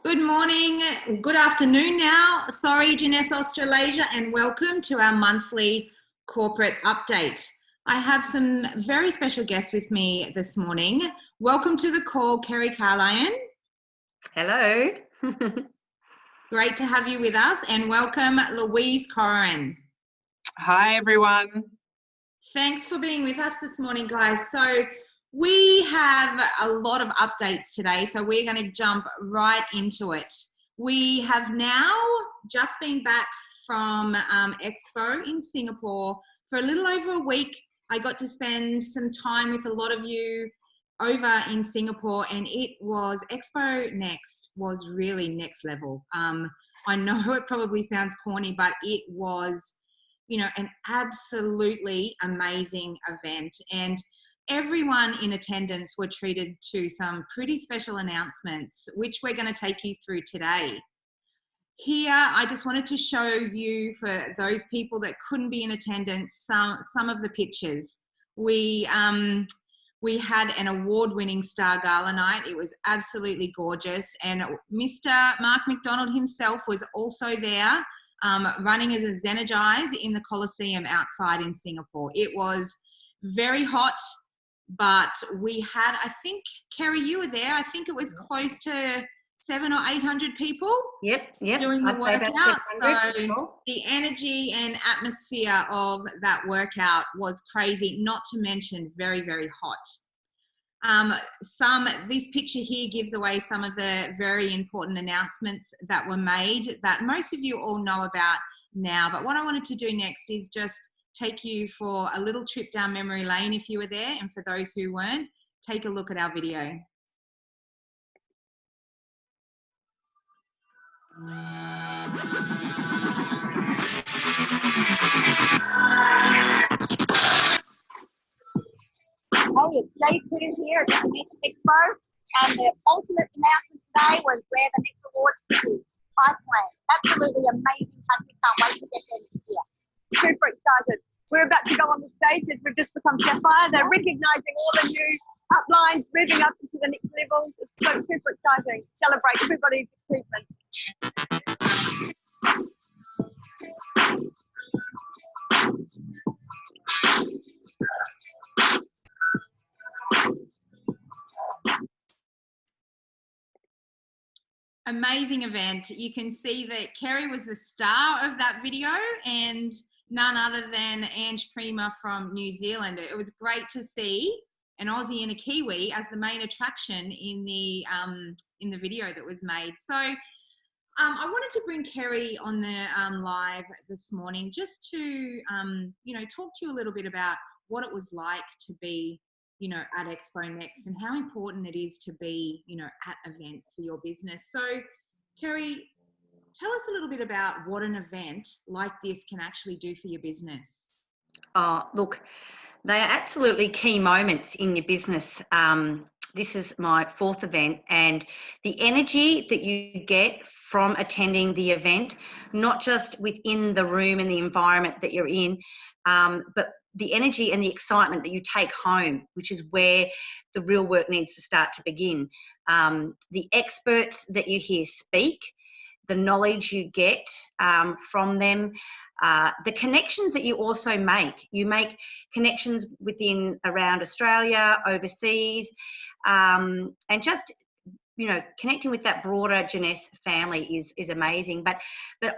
Good morning, good afternoon now. Sorry, Jeunesse Australasia, and welcome to our monthly corporate update. I have some very special guests with me this morning. Welcome to the call, Kerry Carlyon. Hello. Great to have you with us, and welcome, Louise Corrin. Hi, everyone. Thanks for being with us this morning, guys. So we have a lot of updates today, so we're going to jump right into it. We have now just been back from Expo in Singapore for a little over a week. I got to spend some time with a lot of you over in Singapore, and Expo Next was really next level. I know it probably sounds corny, but it was, an absolutely amazing event, and everyone in attendance were treated to some pretty special announcements, which we're going to take you through today. Here, I just wanted to show you, for those people that couldn't be in attendance, some of the pictures. We had an award-winning Star Gala night. It was absolutely gorgeous, and Mr. Mark McDonald himself was also there, running as a Zenergize in the Coliseum outside in Singapore. It was very hot, but we had, I think, Kerry, you were there. I think it was close to 700 or 800 people. Yep. Doing the workout. So the energy and atmosphere of that workout was crazy, not to mention very, very hot. This picture here gives away some of the very important announcements that were made that most of you all know about now. But what I wanted to do next is just take you for a little trip down memory lane if you were there, and for those who weren't, take a look at our video. Hey, it's Day 2 here at the Next Expo, and the ultimate announcement today was where the next award is. Iceland. Absolutely amazing country. Can't wait to get there this year. Super excited. We're about to go on the stage as we've just become Sapphire. They're recognising all the new uplines, moving up into the next level. It's so super exciting. Celebrate everybody's achievement. Amazing event. You can see that Kerry was the star of that video, and none other than Ange Prima from New Zealand. It was great to see an Aussie and a Kiwi as the main attraction in the video that was made. So I wanted to bring Kerry on the live this morning just to talk to you a little bit about what it was like to be at Expo Next, and how important it is to be, at events for your business. So, Kerry, tell us a little bit about what an event like this can actually do for your business. Look, they are absolutely key moments in your business. This is my 4th event, and the energy that you get from attending the event, not just within the room and the environment that you're in, but the energy and the excitement that you take home, which is where the real work needs to start to begin. The experts that you hear speak, the knowledge you get from them, the connections that you also make. You make connections around Australia, overseas, and just connecting with that broader Jeunesse family is amazing. But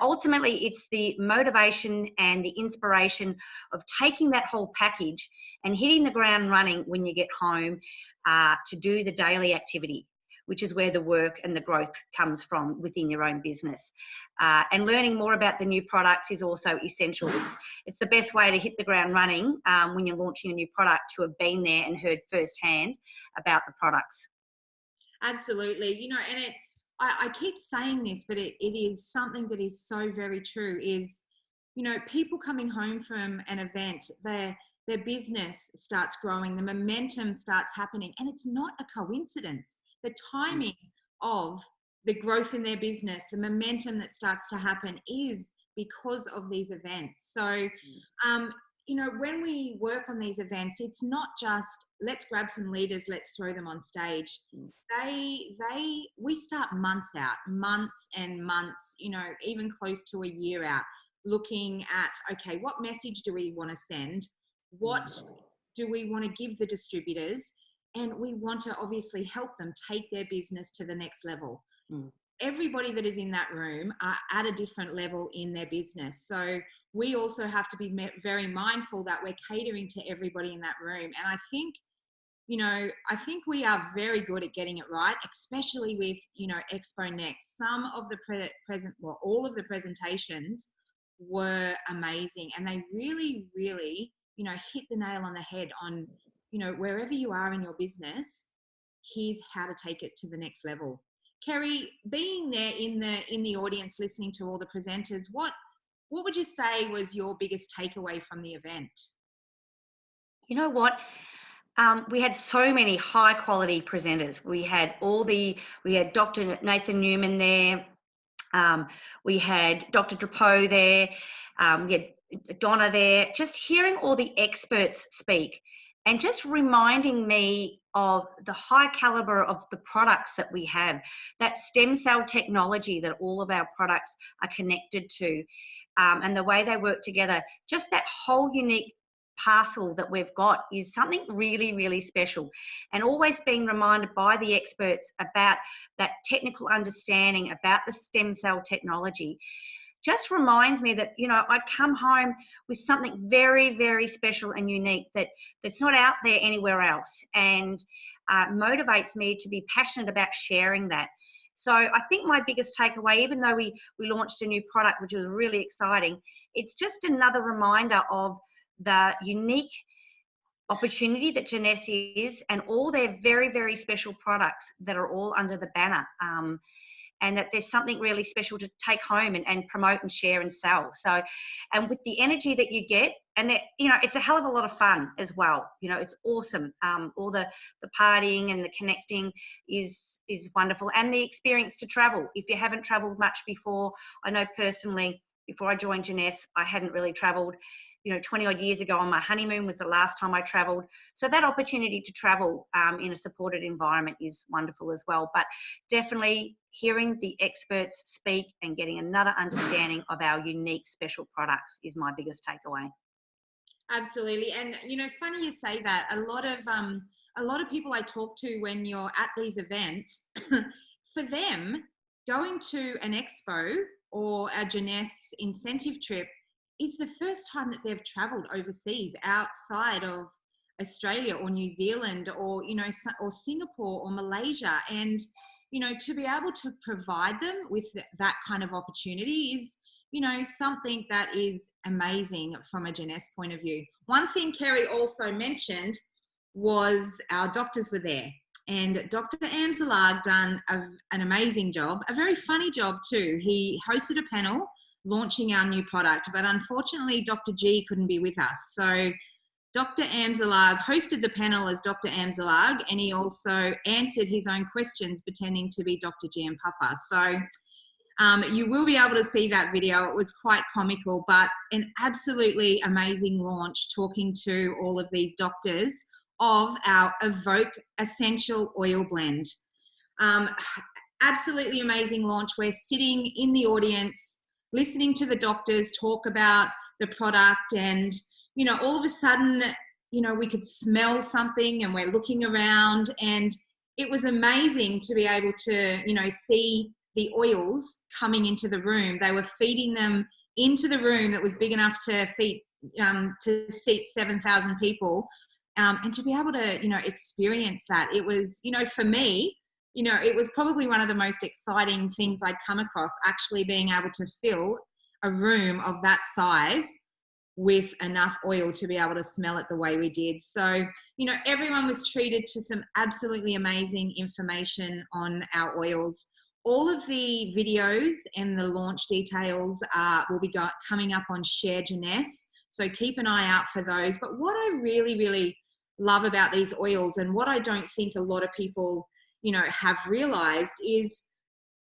ultimately, it's the motivation and the inspiration of taking that whole package and hitting the ground running when you get home to do the daily activity, which is where the work and the growth comes from within your own business. And learning more about the new products is also essential. It's the best way to hit the ground running when you're launching a new product, to have been there and heard firsthand about the products. Absolutely. And I keep saying this, but it is something that is so very true, is, people coming home from an event, their business starts growing, the momentum starts happening, and it's not a coincidence. The timing of the growth in their business, the momentum that starts to happen, is because of these events. So when we work on these events, it's not just let's grab some leaders, let's throw them on stage. We start months and months, even close to a year out, looking at, okay, what message do we want to send? What do we want to give the distributors? And we want to obviously help them take their business to the next level. Everybody that is in that room are at a different level in their business. So we also have to be very mindful that we're catering to everybody in that room. And I think we are very good at getting it right, especially with, Expo Next. Some of the all of the presentations were amazing, and they really, really, hit the nail on the head on, wherever you are in your business, here's how to take it to the next level. Kerry, being there in the audience, listening to all the presenters, what would you say was your biggest takeaway from the event? You know what? We had so many high quality presenters. We had Dr. Nathan Newman there. We had Dr. Drapeau there. We had Donna there. Just hearing all the experts speak and just reminding me of the high caliber of the products that we have, that stem cell technology that all of our products are connected to, and the way they work together. Just that whole unique parcel that we've got is something really, really special, and always being reminded by the experts about that technical understanding about the stem cell technology just reminds me that, I come home with something very, very special and unique that's not out there anywhere else, and motivates me to be passionate about sharing that. So I think my biggest takeaway, even though we launched a new product, which was really exciting, it's just another reminder of the unique opportunity that Jeunesse is, and all their very, very special products that are all under the banner, and that there's something really special to take home and promote and share and sell. So, and with the energy that you get, and that, it's a hell of a lot of fun as well. It's awesome. All the partying and the connecting is wonderful, and the experience to travel. If you haven't traveled much before, I know personally, before I joined Jeunesse, I hadn't really traveled. 20 odd years ago on my honeymoon was the last time I traveled. So that opportunity to travel in a supported environment is wonderful as well. But definitely hearing the experts speak and getting another understanding of our unique special products is my biggest takeaway. Absolutely. And, funny you say that. A lot of people I talk to when you're at these events, for them, going to an expo or a Jeunesse incentive trip is the first time that they've traveled overseas outside of Australia or New Zealand or, or Singapore or Malaysia. And, to be able to provide them with that kind of opportunity is, something that is amazing from a Jeunesse point of view. One thing Kerry also mentioned was our doctors were there. And Dr. Amzalag done an amazing job, a very funny job too. He hosted a panel launching our new product, but unfortunately Dr. G couldn't be with us. So Dr. Amzalag hosted the panel as Dr. Amzalag, and he also answered his own questions pretending to be Dr. G and Papa. So you will be able to see that video. It was quite comical, but an absolutely amazing launch, talking to all of these doctors of our Evoke Essential Oil Blend. Absolutely amazing launch. We're sitting in the audience, listening to the doctors talk about the product, and, all of a sudden, we could smell something, and we're looking around, and it was amazing to be able to, see the oils coming into the room. They were feeding them into the room that was big enough to seat 7,000 people. And to be able to, experience that, it was, for me, it was probably one of the most exciting things I'd come across, actually being able to fill a room of that size with enough oil to be able to smell it the way we did. So, everyone was treated to some absolutely amazing information on our oils. All of the videos and the launch details will be coming up on Share Jeunesse. So keep an eye out for those. But what I really, really love about these oils, and what I don't think a lot of people, have realized, is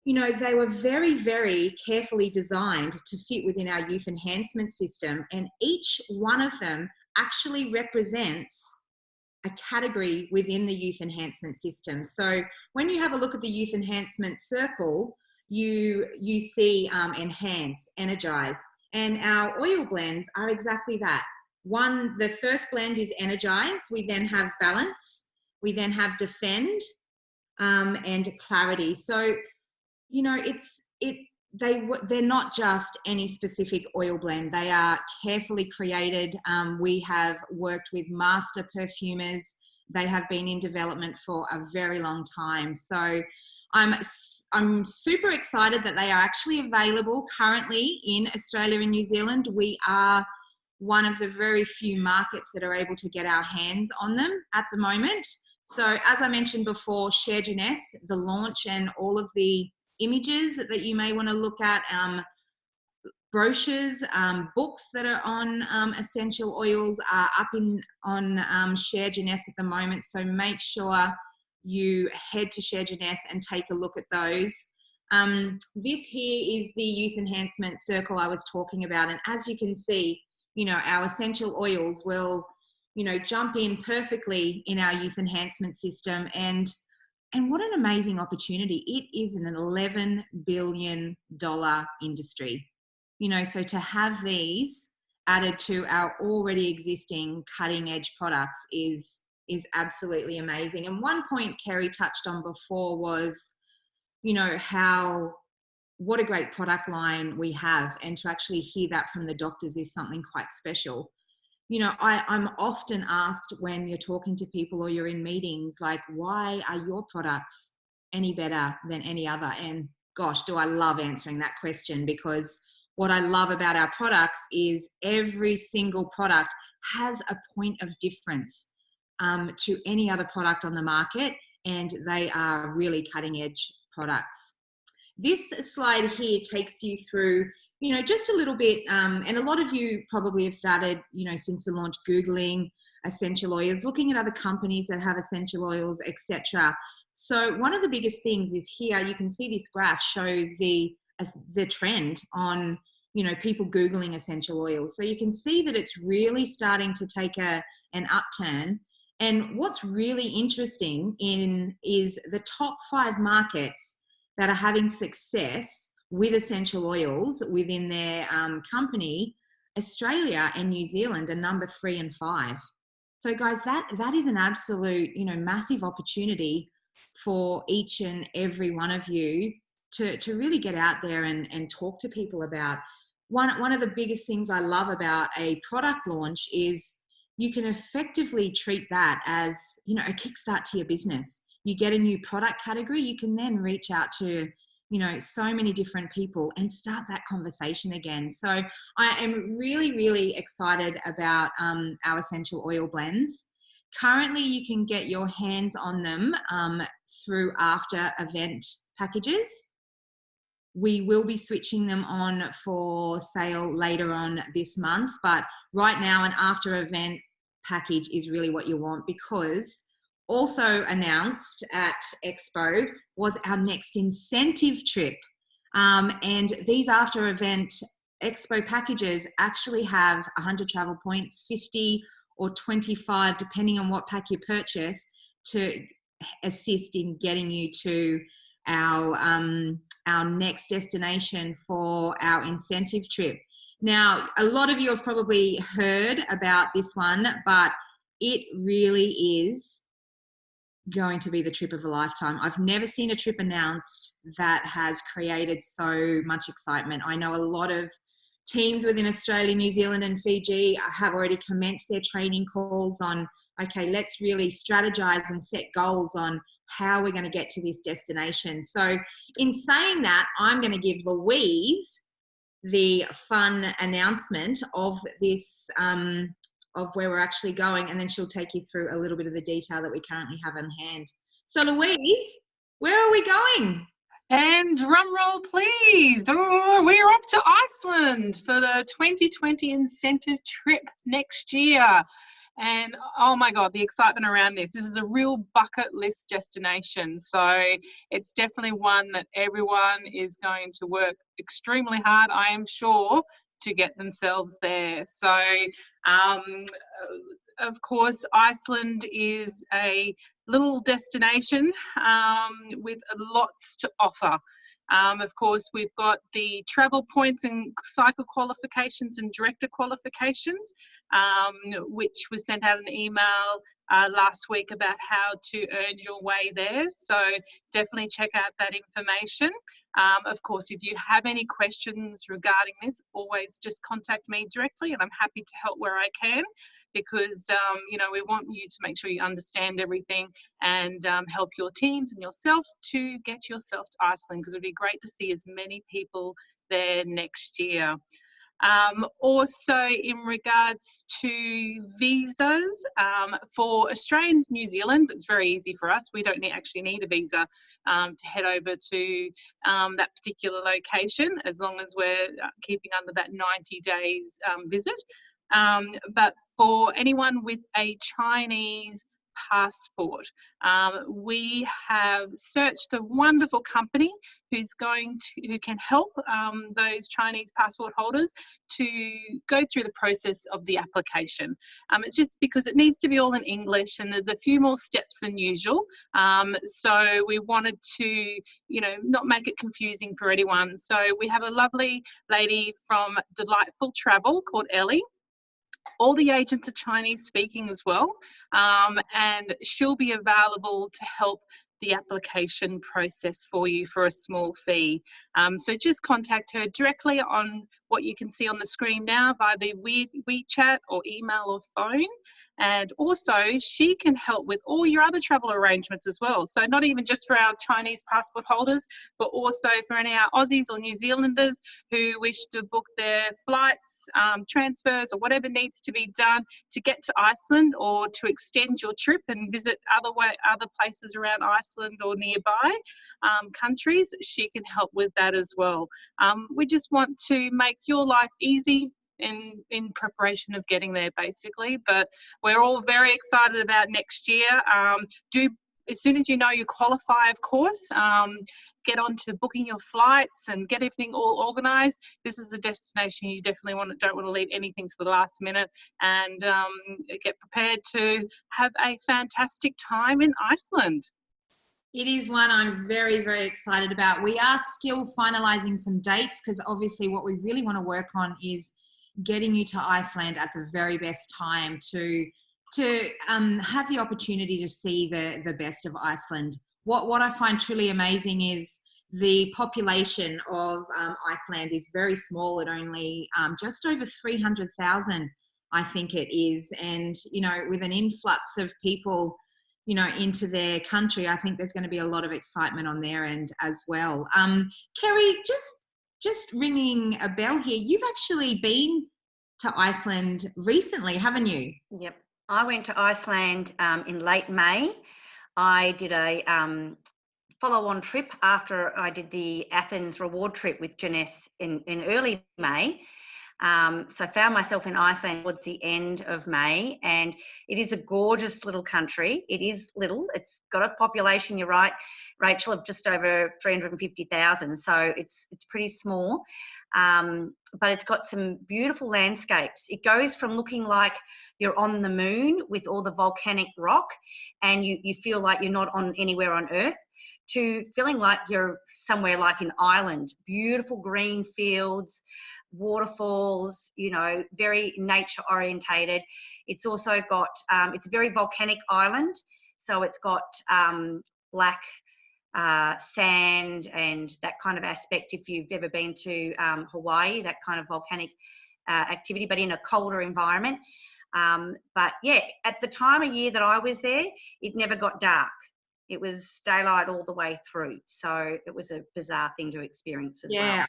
you know, they were very, very carefully designed to fit within our youth enhancement system. And each one of them actually represents a category within the youth enhancement system. So when you have a look at the youth enhancement circle, you see enhance, energize, and our oil blends are exactly that. The first blend is energize. We then have balance. We then have defend, and clarity. So, you know, they're not just any specific oil blend. They are carefully created. We have worked with master perfumers. They have been in development for a very long time. So I'm super excited that they are actually available currently in Australia and New Zealand. We are one of the very few markets that are able to get our hands on them at the moment. So as I mentioned before, Share Jeunesse, the launch and all of the images that you may want to look at, brochures, books that are on essential oils are up on Share Jeunesse at the moment. So make sure you head to Share Jeunesse and take a look at those. This here is the youth enhancement circle I was talking about. And as you can see, you know, our essential oils will, you know, jump in perfectly in our youth enhancement system. And what an amazing opportunity. It is an $11 billion industry. You know, so to have these added to our already existing cutting edge products is absolutely amazing. And one point Kerry touched on before was, you know, what a great product line we have, and to actually hear that from the doctors is something quite special. You know, I'm often asked when you're talking to people or you're in meetings, like, why are your products any better than any other? And gosh, do I love answering that question, because what I love about our products is every single product has a point of difference to any other product on the market, and they are really cutting edge products. This slide here takes you through, you know, just a little bit, and a lot of you probably have started, you know, since the launch, Googling essential oils, looking at other companies that have essential oils, etc. So one of the biggest things is here, you can see this graph shows the trend on, you know, people Googling essential oils. So you can see that it's really starting to take an upturn. And what's really interesting is the top 5 markets that are having success with essential oils within their company. Australia and New Zealand are number 3 and 5. So guys, that is an absolute, you know, massive opportunity for each and every one of you to really get out there and talk to people about. One of the biggest things I love about a product launch is you can effectively treat that as, you know, a kickstart to your business. You get a new product category, you can then reach out to, you know, so many different people and start that conversation again. So I am really, really excited about our essential oil blends. Currently, you can get your hands on them through after event packages. We will be switching them on for sale later on this month, but right now an after event package is really what you want, because also announced at Expo was our next incentive trip. And these after event Expo packages actually have 100 travel points, 50 or 25, depending on what pack you purchase, to assist in getting you to our next destination for our incentive trip. Now, a lot of you have probably heard about this one, but it really is going to be the trip of a lifetime. I've never seen a trip announced that has created so much excitement. I know a lot of teams within Australia, New Zealand and Fiji have already commenced their training calls on, okay, let's really strategize and set goals on how we're going to get to this destination. So in saying that, I'm going to give Louise the fun announcement of this, of where we're actually going, and then she'll take you through a little bit of the detail that we currently have on hand. So Louise, where are we going? And drum roll, please. Oh, we're off to Iceland for the 2020 incentive trip next year. And oh my God, the excitement around this. This is a real bucket list destination. So it's definitely one that everyone is going to work extremely hard, I am sure, to get themselves there. So, of course, Iceland is a little destination with lots to offer. Of course, we've got the travel points and cycle qualifications and director qualifications, which was sent out an email last week about how to earn your way there. So definitely check out that information. Of course, if you have any questions regarding this, always just contact me directly and I'm happy to help where I can, because we want you to make sure you understand everything and help your teams and yourself to get yourself to Iceland, because it'd be great to see as many people there next year. Also, in regards to visas, for Australians, New Zealanders, it's very easy for us. We don't actually need a visa to head over to that particular location, as long as we're keeping under that 90 days visit. But for anyone with a Chinese passport, we have searched a wonderful company who can help those Chinese passport holders to go through the process of the application. It's just because it needs to be all in English and there's a few more steps than usual. So we wanted to, not make it confusing for anyone. So we have a lovely lady from Delightful Travel called Ellie. All the agents are Chinese speaking as well, and she'll be available to help the application process for you for a small fee. So just contact her directly on what you can see on the screen now via the WeChat or email or phone. And also she can help with all your other travel arrangements as well. So not even just for our Chinese passport holders, but also for any of our Aussies or New Zealanders who wish to book their flights, transfers or whatever needs to be done to get to Iceland or to extend your trip and visit other places around Iceland or nearby countries. She can help with that as well. We just want to make your life easy in preparation of getting there, basically. But we're all very excited about next year. As soon as you know you qualify, of course, get on to booking your flights and get everything all organised. This is a destination you definitely don't want to leave anything to the last minute, and get prepared to have a fantastic time in Iceland. It is one I'm very, very excited about. We are still finalising some dates, because obviously what we really want to work on is getting you to Iceland at the very best time to have the opportunity to see the best of Iceland. What I find truly amazing is the population of Iceland is very small at only just over 300,000, I think it is. And, with an influx of people, into their country, I think there's going to be a lot of excitement on their end as well. Kerry, just ringing a bell here. You've actually been to Iceland recently, haven't you? Yep. I went to Iceland in late May. I did a follow-on trip after I did the Athens reward trip with Janesse in early May. So I found myself in Iceland towards the end of May, and it is a gorgeous little country. It is little. It's got a population, you're right, Rachel, of just over 350,000. So it's pretty small, but it's got some beautiful landscapes. It goes from looking like you're on the moon with all the volcanic rock and you feel like you're not on anywhere on Earth, to feeling like you're somewhere like an island. Beautiful green fields, waterfalls, very nature orientated. It's also got, it's a very volcanic island. So it's got black sand and that kind of aspect, if you've ever been to Hawaii, that kind of volcanic activity, but in a colder environment. But yeah, at the time of year that I was there, it never got dark. It was daylight all the way through. So it was a bizarre thing to experience as well. Yeah,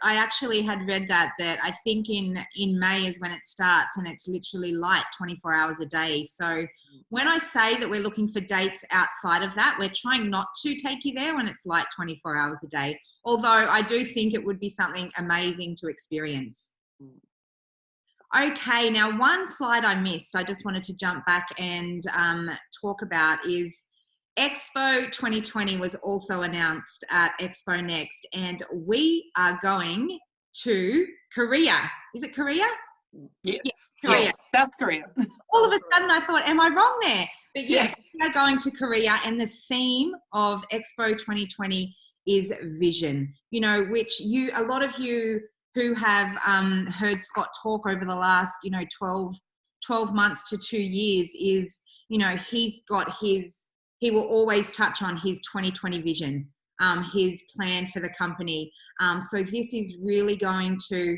I actually had read that I think in May is when it starts, and it's literally light 24 hours a day. So when I say that we're looking for dates outside of that, we're trying not to take you there when it's light 24 hours a day. Although I do think it would be something amazing to experience. Okay, now one slide I missed, I just wanted to jump back and talk about is Expo 2020 was also announced at Expo Next, and we are going to Korea. Is it Korea? Yes, Korea. yes, South Korea. All of a sudden I thought, am I wrong there? But yes, we are going to Korea, and the theme of Expo 2020 is vision, you know, which a lot of you who have heard Scott talk over the last, 12 months to 2 years is, he will always touch on his 2020 vision, his plan for the company. So this is really going to,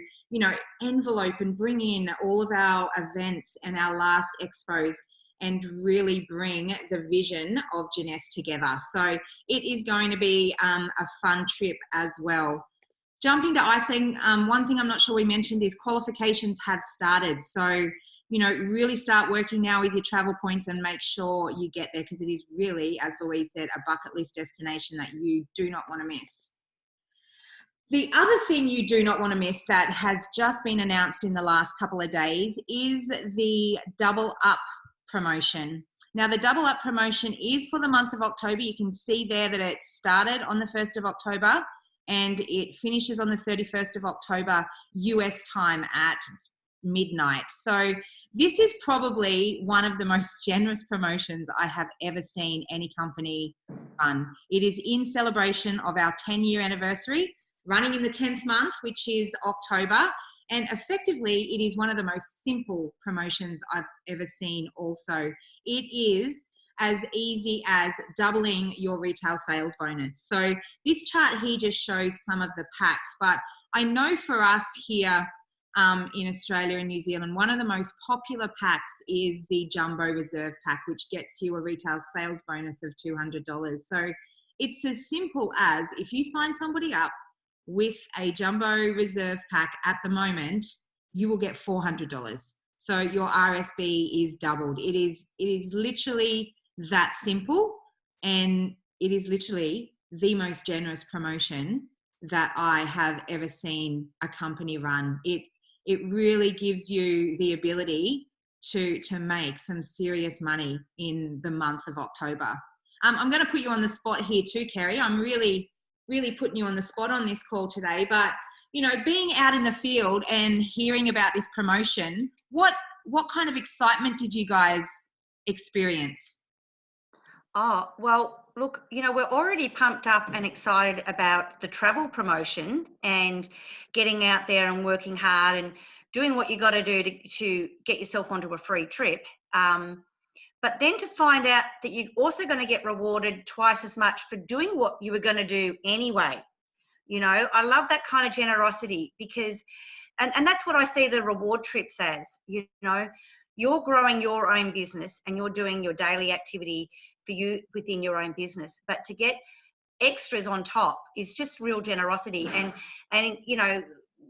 envelope and bring in all of our events and our last expos and really bring the vision of Jeunesse together. So it is going to be a fun trip as well. Jumping to icing, one thing I'm not sure we mentioned is qualifications have started. So, really start working now with your travel points and make sure you get there, because it is really, as Louise said, a bucket list destination that you do not want to miss. The other thing you do not want to miss that has just been announced in the last couple of days is the Double Up promotion. Now, the Double Up promotion is for the month of October. You can see there that it started on the 1st of October and it finishes on the 31st of October US time at midnight. So this is probably one of the most generous promotions I have ever seen any company run. It is in celebration of our 10-year anniversary, running in the 10th month, which is October. And effectively, it is one of the most simple promotions I've ever seen also. It is as easy as doubling your retail sales bonus. So this chart here just shows some of the packs, but I know for us here in Australia and New Zealand, one of the most popular packs is the Jumbo Reserve pack, which gets you a retail sales bonus of $200. So it's as simple as, if you sign somebody up with a Jumbo Reserve pack at the moment, you will get $400. So your RSB is doubled. It is literally that simple, and it is literally the most generous promotion that I have ever seen a company run. It really gives you the ability to make some serious money in the month of October. I'm going to put you on the spot here too, Kerry. I'm really putting you on the spot on this call today, but being out in the field and hearing about this promotion, what kind of excitement did you guys experience? Oh, well, look, we're already pumped up and excited about the travel promotion and getting out there and working hard and doing what you got to do to get yourself onto a free trip. But then to find out that you're also going to get rewarded twice as much for doing what you were going to do anyway. I love that kind of generosity, because, and that's what I see the reward trips as. You're growing your own business and you're doing your daily activity for you within your own business, but to get extras on top is just real generosity. And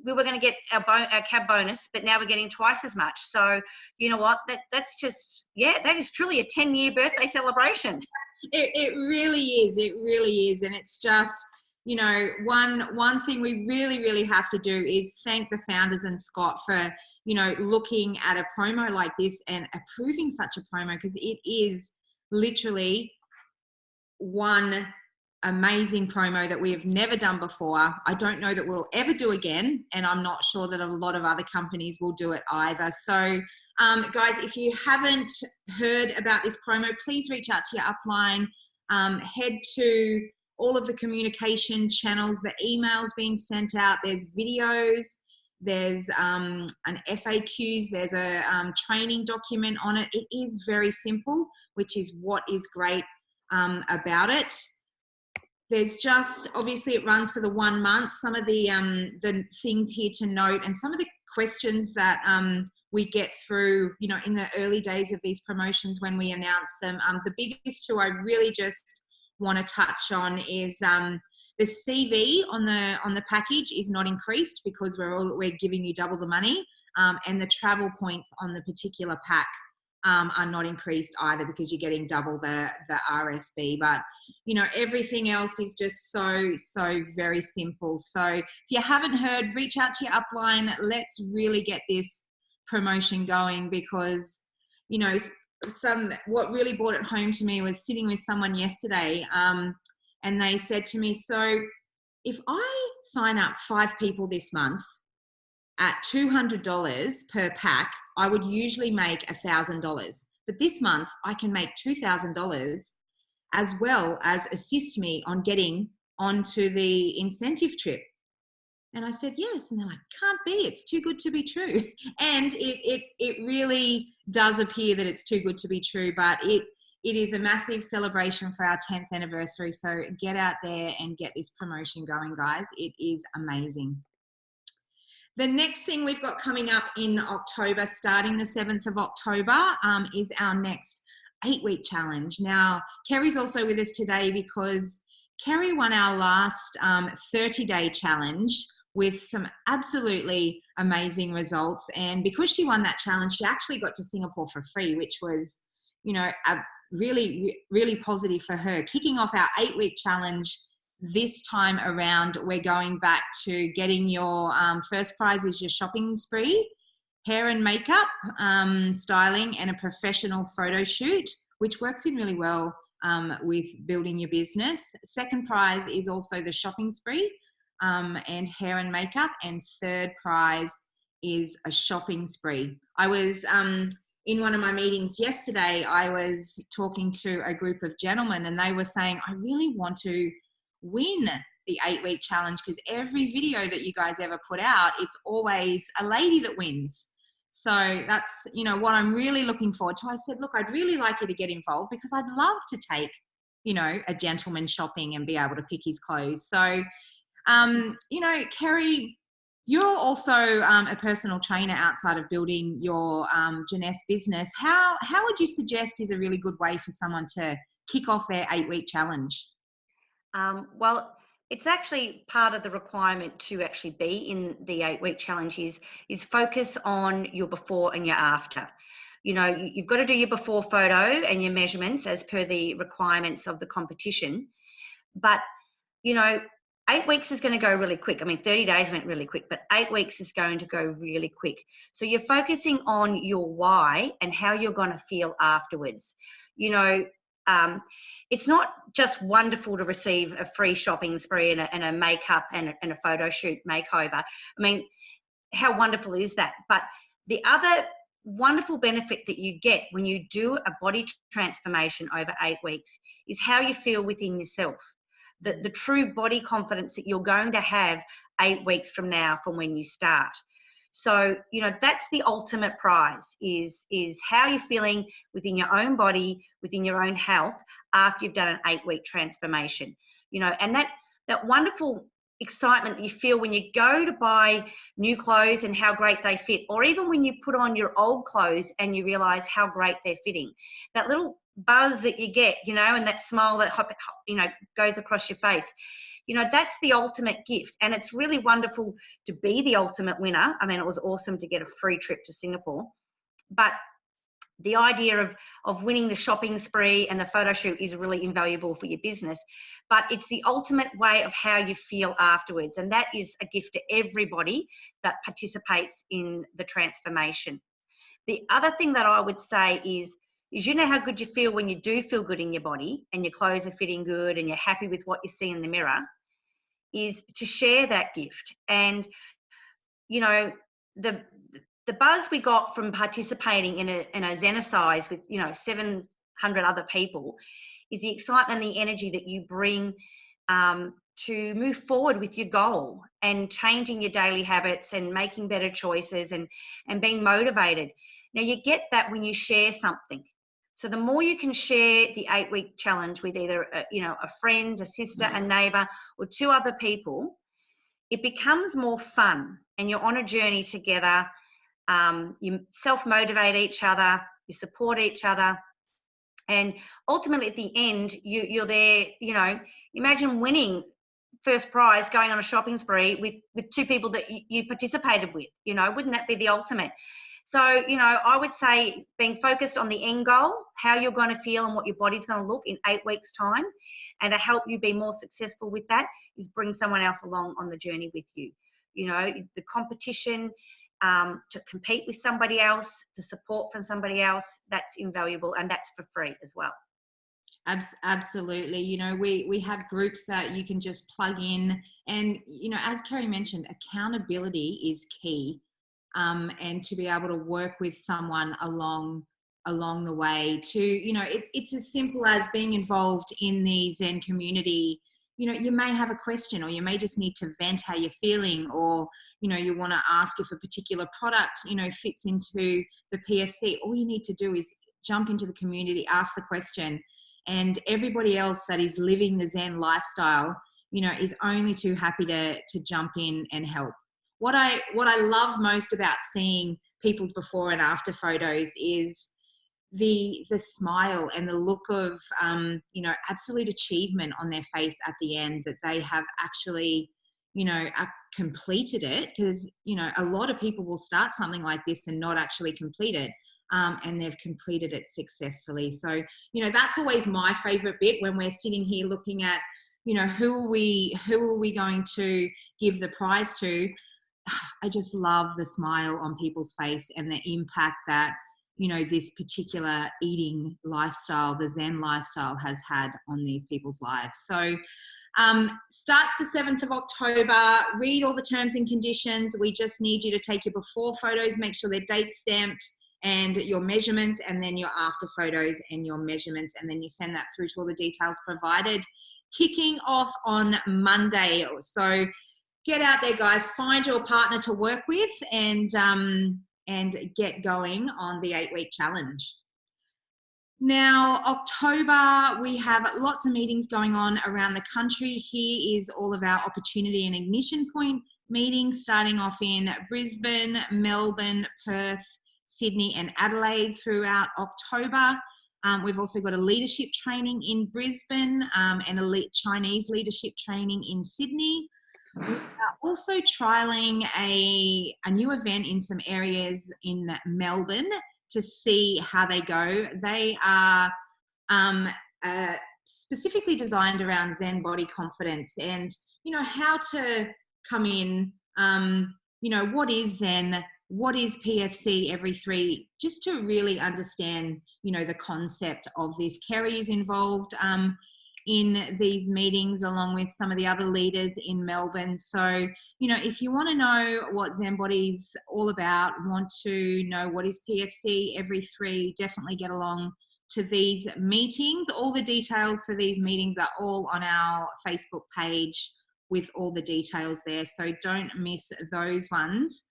we were going to get our cab bonus, but now we're getting twice as much. So you know what, that's just, that is truly a 10-year birthday celebration. It really is. And it's just, one thing we really have to do is thank the founders and Scott for looking at a promo like this and approving such a promo, because it is literally one amazing promo that we have never done before. I don't know that we'll ever do again, and I'm not sure that a lot of other companies will do it either. So guys, if you haven't heard about this promo, please reach out to your upline, head to all of the communication channels, the emails being sent out, there's videos, there's an FAQs, there's a training document on it. It is very simple, which is what is great about it. There's just, obviously it runs for the 1 month. Some of the things here to note, and some of the questions that we get through, in the early days of these promotions when we announce them. The biggest two I really just want to touch on is the CV on the package is not increased because we're giving you double the money, and the travel points on the particular pack are not increased either because you're getting double the RSB. But everything else is just so very simple. So if you haven't heard, reach out to your upline. Let's really get this promotion going, because, you know, what really brought it home to me was sitting with someone yesterday, and they said to me, so if I sign up 5 people this month at $200 per pack, I would usually make $1,000. But this month I can make $2,000, as well as assist me on getting onto the incentive trip. And I said, yes. And they're like, can't be, it's too good to be true. And it really does appear that it's too good to be true, but it is a massive celebration for our 10th anniversary. So get out there and get this promotion going, guys. It is amazing. The next thing we've got coming up in October, starting the 7th of October, is our next 8-week challenge. Now, Kerry's also with us today because Kerry won our last 30-day challenge with some absolutely amazing results. And because she won that challenge, she actually got to Singapore for free, which was, you know, really, really positive for her. Kicking off our 8-week challenge this time around, we're going back to getting your first prize is your shopping spree, hair and makeup, styling, and a professional photo shoot, which works in really well with building your business. Second prize is also the shopping spree and hair and makeup. And third prize is a shopping spree. I was in one of my meetings yesterday, I was talking to a group of gentlemen, and they were saying, I really want to win the 8-week challenge, because every video that you guys ever put out, it's always a lady that wins. So that's, you know, what I'm really looking forward to. I said, look, I'd really like you to get involved, because I'd love to take, you know, a gentleman shopping and be able to pick his clothes. So, you know, Kerry, you're also a personal trainer outside of building your Jeunesse business. How would you suggest is a really good way for someone to kick off their 8-week challenge? Well, it's actually part of the requirement to actually be in the 8-week challenge is focus on your before and your after. You know, you've got to do your before photo and your measurements as per the requirements of the competition. But, you know, 8 weeks is going to go really quick. I mean, 30 days went really quick, but 8 weeks is going to go really quick. So you're focusing on your why and how you're going to feel afterwards. You know, it's not just wonderful to receive a free shopping spree and a makeup and a photo shoot makeover. I mean, how wonderful is that? But the other wonderful benefit that you get when you do a body transformation over 8 weeks is how you feel within yourself. The true body confidence that you're going to have 8 weeks from now, from when you start. So, you know, that's the ultimate prize is how you're feeling within your own body, within your own health after you've done an 8-week transformation. You know, and that wonderful excitement that you feel when you go to buy new clothes and how great they fit, or even when you put on your old clothes and you realize how great they're fitting. That little buzz that you get, you know, and that smile that, you know, goes across your face. You know, that's the ultimate gift. And it's really wonderful to be the ultimate winner. I mean, it was awesome to get a free trip to Singapore. But the idea of winning the shopping spree and the photo shoot is really invaluable for your business. But it's the ultimate way of how you feel afterwards. And that is a gift to everybody that participates in the transformation. The other thing that I would say is you know how good you feel when you do feel good in your body and your clothes are fitting good and you're happy with what you see in the mirror, is to share that gift. And, you know, the buzz we got from participating in a Xenicize with, you know, 700 other people is the excitement and the energy that you bring to move forward with your goal and changing your daily habits and making better choices and being motivated. Now, you get that when you share something. So the more you can share the 8-week challenge with either a friend, a sister, a neighbor, or 2 other people, it becomes more fun and you're on a journey together. You self-motivate each other, you support each other, and ultimately at the end you're there. You know, imagine winning first prize, going on a shopping spree with 2 people that you participated with. You know, wouldn't that be the ultimate? So, you know, I would say being focused on the end goal, how you're going to feel and what your body's going to look in 8 weeks' time, and to help you be more successful with that is bring someone else along on the journey with you. You know, the competition to compete with somebody else, the support from somebody else, that's invaluable, and that's for free as well. Absolutely. You know, we have groups that you can just plug in, and, you know, as Kerry mentioned, accountability is key, and to be able to work with someone along the way to, you know, it's as simple as being involved in the Zen community. You know, you may have a question, or you may just need to vent how you're feeling, or, you know, you want to ask if a particular product, you know, fits into the PFC. All you need to do is jump into the community, ask the question, and everybody else that is living the Zen lifestyle, you know, is only too happy to jump in and help. What I love most about seeing people's before and after photos is the smile and the look of, you know, absolute achievement on their face at the end, that they have actually, you know, completed it. Because, you know, a lot of people will start something like this and not actually complete it, and they've completed it successfully. So, you know, that's always my favorite bit, when we're sitting here looking at, you know, who are we going to give the prize to. I just love the smile on people's face and the impact that, you know, this particular eating lifestyle, the Zen lifestyle, has had on these people's lives. So starts the 7th of October. Read all the terms and conditions. We just need you to take your before photos, make sure they're date stamped, and your measurements, and then your after photos and your measurements, and then you send that through to all the details provided. Kicking off on Monday. So get out there, guys, find your partner to work with, and get going on the 8-week challenge. Now, October, we have lots of meetings going on around the country. Here is all of our opportunity and ignition point meetings, starting off in Brisbane, Melbourne, Perth, Sydney and Adelaide throughout October. We've also got a leadership training in Brisbane, and a Chinese leadership training in Sydney. We are also trialling a new event in some areas in Melbourne to see how they go. They are specifically designed around Zen body confidence, and, you know, how to come in, you know, what is Zen, what is PFC every 3, just to really understand, you know, the concept of this. Kerry is involved in these meetings along with some of the other leaders in Melbourne. So, you know, if you want to know what Zen Body's all about, want to know what is PFC every 3, definitely get along to these meetings. All the details for these meetings are all on our Facebook page with all the details there, so don't miss those ones.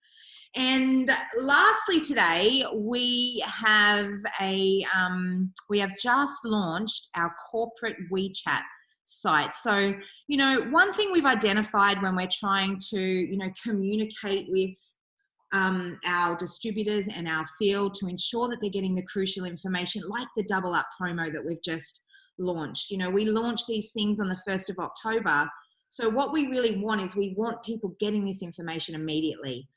And lastly, today we have just launched our corporate WeChat site. So, you know, one thing we've identified when we're trying to, you know, communicate with our distributors and our field to ensure that they're getting the crucial information, like the Double Up promo that we've just launched. You know, we launched these things on the 1st of October. So what we really want is, we want people getting this information immediately.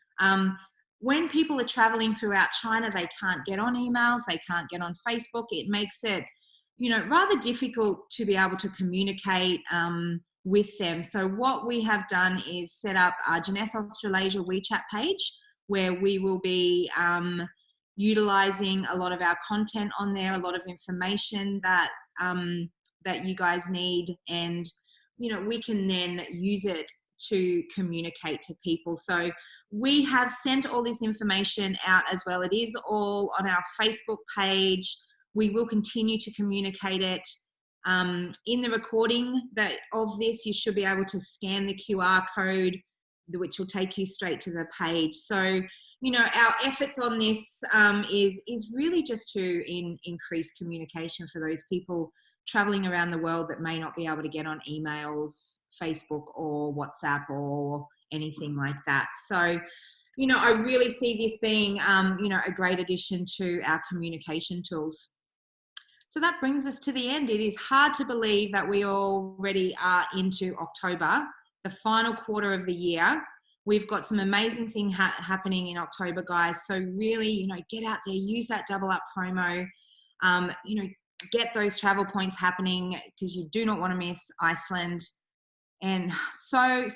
When people are traveling throughout China, they can't get on emails, they can't get on Facebook. It makes it, you know, rather difficult to be able to communicate with them. So what we have done is set up our Jeunesse Australasia WeChat page, where we will be utilizing a lot of our content on there, a lot of information that that you guys need, and, you know, we can then use it to communicate to people. So we have sent all this information out as well. It is all on our Facebook page. We will continue to communicate it. In the recording of this, you should be able to scan the QR code, which will take you straight to the page. So, you know, our efforts on this is really just to increase communication for those people traveling around the world that may not be able to get on emails, Facebook or WhatsApp or anything like that. So, you know, I really see this being, you know, a great addition to our communication tools. So that brings us to the end. It is hard to believe that we already are into October, the final quarter of the year. We've got some amazing things happening in October, guys. So really, you know, get out there, use that Double Up promo, you know, get those travel points happening, because you do not want to miss Iceland. And so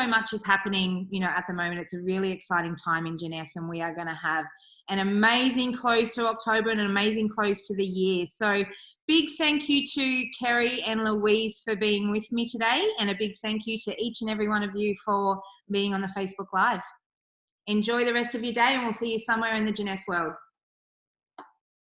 much is happening, you know, at the moment. It's a really exciting time in Jeunesse, and we are going to have an amazing close to October and an amazing close to the year. So big thank you to Kerry and Louise for being with me today, and a big thank you to each and every one of you for being on the Facebook Live. Enjoy the rest of your day, and we'll see you somewhere in the Jeunesse world.